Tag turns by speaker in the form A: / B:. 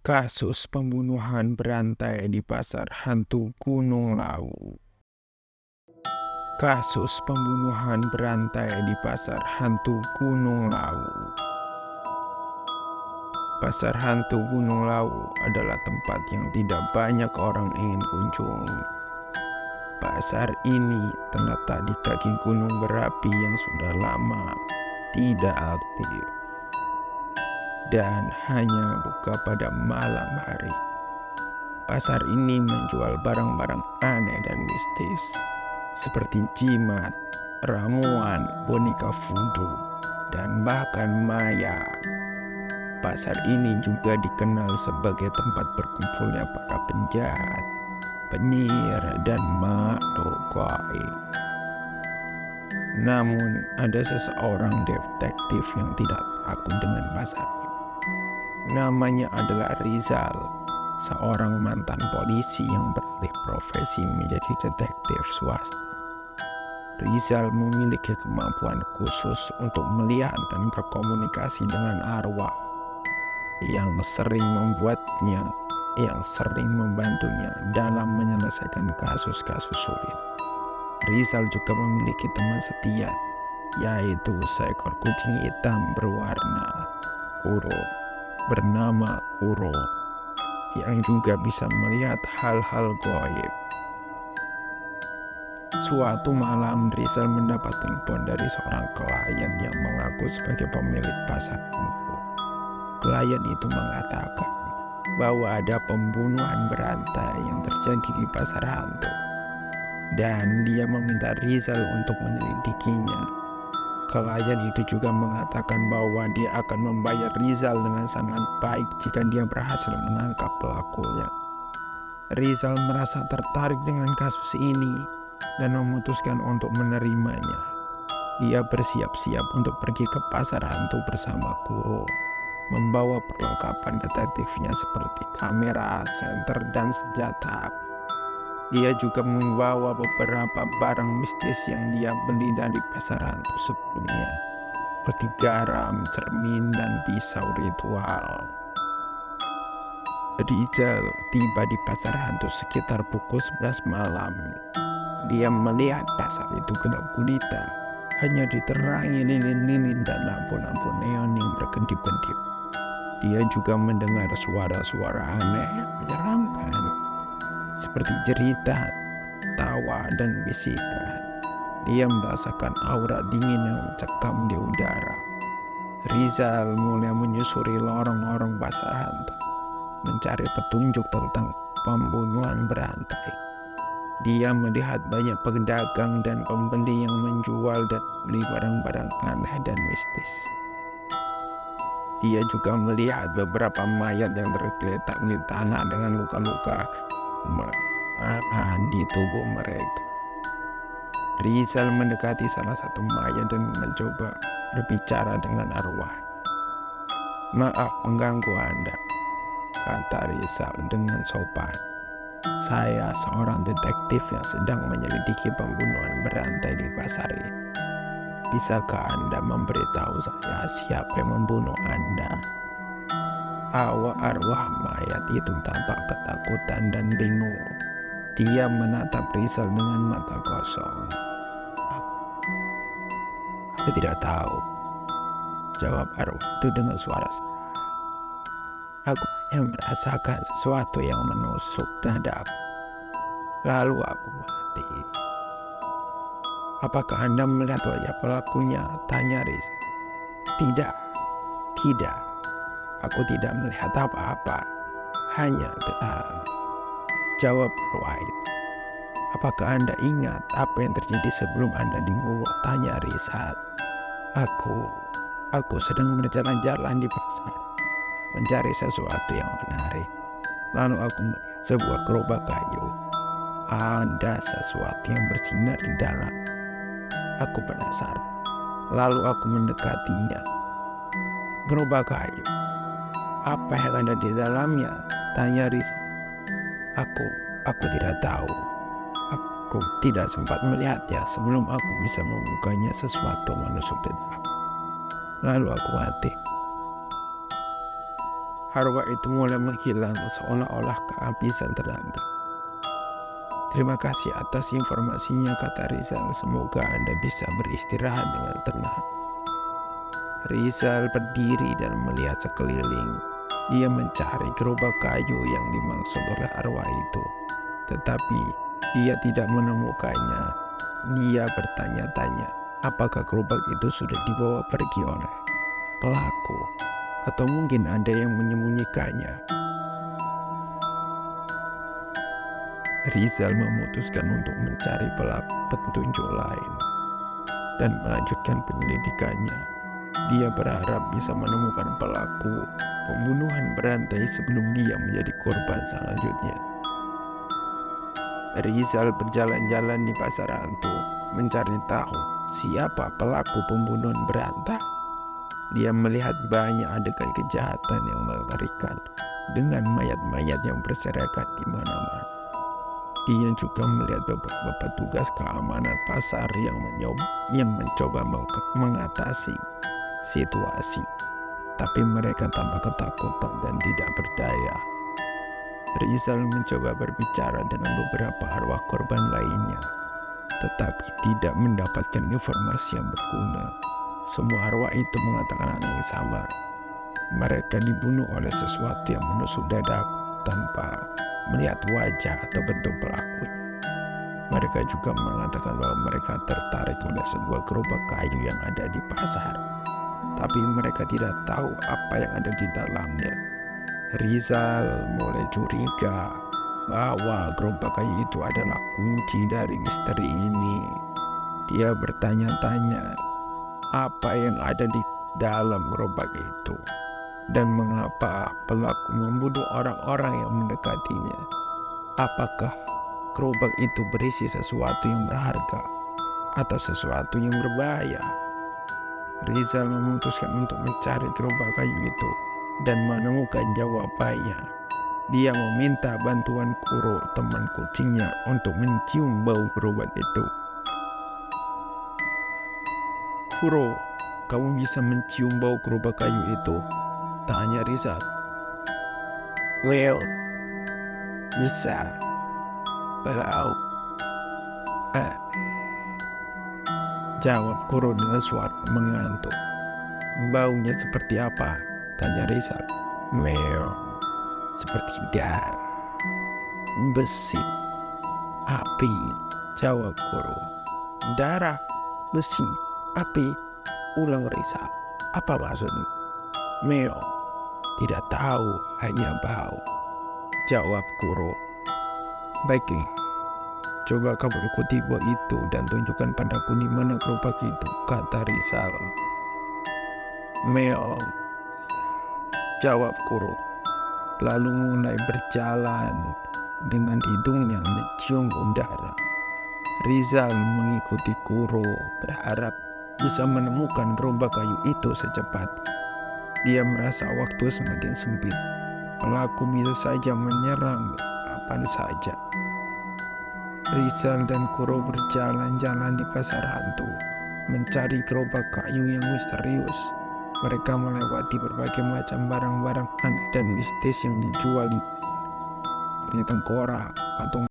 A: Kasus pembunuhan berantai di Pasar Hantu Gunung Lawu. Kasus pembunuhan berantai di Pasar Hantu Gunung Lawu. Pasar Hantu Gunung Lawu adalah tempat yang tidak banyak orang ingin kunjungi. Pasar ini terletak di kaki gunung berapi yang sudah lama tidak aktif dan hanya buka pada malam hari. Pasar ini menjual barang-barang aneh dan mistis seperti jimat, ramuan, boneka voodoo, dan bahkan mayat. Pasar ini juga dikenal sebagai tempat berkumpulnya para penjahat, penyihir, dan makhluk gaib. Namun ada seseorang detektif yang tidak takut dengan pasar ini. Namanya adalah Rizal, seorang mantan polisi yang beralih profesi menjadi detektif swasta. Rizal memiliki kemampuan khusus untuk melihat dan berkomunikasi dengan arwah yang sering membantunya dalam menyelesaikan kasus-kasus sulit. Rizal juga memiliki teman setia, yaitu seekor kucing hitam berwarna Kuro bernama Kuro, yang juga bisa melihat hal-hal gaib. Suatu malam Rizal mendapat telepon dari seorang klien yang mengaku sebagai pemilik pasar hantu. Klien itu mengatakan bahwa ada pembunuhan berantai yang terjadi di pasar hantu, dan dia meminta Rizal untuk menyelidikinya. Klien itu juga mengatakan bahwa dia akan membayar Rizal dengan sangat baik jika dia berhasil menangkap pelakunya. Rizal merasa tertarik dengan kasus ini dan memutuskan untuk menerimanya. Dia bersiap-siap untuk pergi ke pasar hantu bersama Kuro, membawa perlengkapan detektifnya seperti kamera, senter, dan senjata. Dia juga membawa beberapa barang mistis yang dia beli dari pasar hantu sebelumnya, seperti garam, cermin, dan pisau ritual. Rizal tiba di pasar hantu sekitar pukul 11 malam. Dia melihat pasar itu gelap gulita, hanya diterangi lilin-lilin dan lampu-lampu neon yang berkedip-kedip. Dia juga mendengar suara-suara aneh yang menyeramkan, seperti jeritan, tawa, dan bisikan. Dia merasakan aura dingin yang mencekam di udara. Rizal mulai menyusuri lorong-lorong pasar hantu, mencari petunjuk tentang pembunuhan berantai. Dia melihat banyak pedagang dan pembeli yang menjual dan beli barang-barang aneh dan mistis. Dia juga melihat beberapa mayat yang tergeletak di tanah dengan luka-luka di tubuh mereka. Rizal mendekati salah satu mayat dan mencoba berbicara dengan arwah. "Maaf mengganggu Anda," kata Rizal dengan sopan. "Saya seorang detektif yang sedang menyelidiki pembunuhan berantai di pasar ini. Bisakah Anda memberitahu saya siapa yang membunuh Anda?" Arwah mayat itu tampak ketakutan dan bingung. Dia menatap Rizal dengan mata kosong. Aku tidak tahu," jawab arwah itu dengan suara serak. "Aku hanya merasakan sesuatu yang menusuk dadaku. Lalu aku mati." "Apakah Anda melihat wajah pelakunya?" tanya Rizal. Tidak. Aku tidak melihat apa-apa. Hanya gelap," jawab arwah itu. "Apakah Anda ingat apa yang terjadi sebelum Anda dibunuh?" tanya Rizal. Aku sedang berjalan-jalan di pasar, mencari sesuatu yang menarik. Lalu aku melihat sebuah gerobak kayu. Ada sesuatu yang bersinar di dalam. Aku penasaran. Lalu aku mendekatinya. "Gerobak kayu? Apa yang ada di dalamnya?" tanya Rizal. Aku tidak tahu. Aku tidak sempat melihatnya sebelum aku bisa membukanya. Sesuatu menusuk dadaku. Lalu aku mati. Arwah itu mulai menghilang seolah-olah kehabisan tenaga. Terima kasih atas informasinya, kata Rizal. Semoga Anda bisa beristirahat dengan tenang. Rizal berdiri dan melihat sekeliling. Dia mencari gerobak kayu yang dimaksud oleh arwah itu. Tetapi dia tidak menemukannya. Dia bertanya-tanya, apakah gerobak itu sudah dibawa pergi oleh pelaku? Atau mungkin ada yang menyembunyikannya. Rizal memutuskan untuk mencari petunjuk lain dan melanjutkan penyelidikannya. Dia berharap bisa menemukan pelaku pembunuhan berantai sebelum dia menjadi korban selanjutnya. Rizal berjalan-jalan di pasar hantu mencari tahu siapa pelaku pembunuhan berantai. Dia melihat banyak adegan kejahatan yang mengerikan dengan mayat-mayat yang berserakan di mana-mana. Dia juga melihat beberapa petugas keamanan pasar yang mencoba mengatasi situasi, tapi mereka tampak ketakutan dan tidak berdaya. Rizal mencoba berbicara dengan beberapa arwah korban lainnya, tetapi tidak mendapatkan informasi yang berguna. Semua arwah itu mengatakan hal yang sama. Mereka dibunuh oleh sesuatu yang menusuk dadaku tanpa melihat wajah atau bentuk pelaku. Mereka juga mengatakan bahwa mereka tertarik oleh sebuah gerobak kayu yang ada di pasar, tapi mereka tidak tahu apa yang ada di dalamnya. Rizal mulai curiga bahwa gerobak kayu itu adalah kunci dari misteri ini. Dia bertanya-tanya apa yang ada di dalam gerobak itu dan mengapa pelaku membunuh orang-orang yang mendekatinya. Apakah gerobak itu berisi sesuatu yang berharga atau sesuatu yang berbahaya? Rizal memutuskan untuk mencari gerobak kayu itu dan menemukan jawabannya. Dia meminta bantuan Kuro, teman kucingnya, untuk mencium bau gerobak itu. Kuro, kamu bisa mencium bau gerobak kayu itu? Tanya Rizal. Well, bisa. Kalau jawab Kuro dengan suara mengantuk. Baunya seperti apa? Tanya Rizal. Well, seperti darah, besi, api. Jawab Kuro. Darah, besi, api. Ulang Rizal. Apa maksudnya? Meo, tidak tahu, hanya bau. Jawab Kuro. Baiklah, coba kamu ikuti gua itu dan tunjukkan padaku di mana gerobak itu, kata Rizal. Meo, jawab Kuro, lalu mulai berjalan dengan hidungnya mencium udara. Rizal mengikuti Kuro, berharap bisa menemukan gerobak kayu itu secepatnya. Dia merasa waktu semakin sempit. Pelaku bisa saja menyerang kapan saja. Rizal dan Kuro berjalan-jalan di pasar hantu, mencari gerobak kayu yang misterius. Mereka melewati berbagai macam barang-barang aneh dan mistis yang dijual di pasar, seperti tengkorak, patung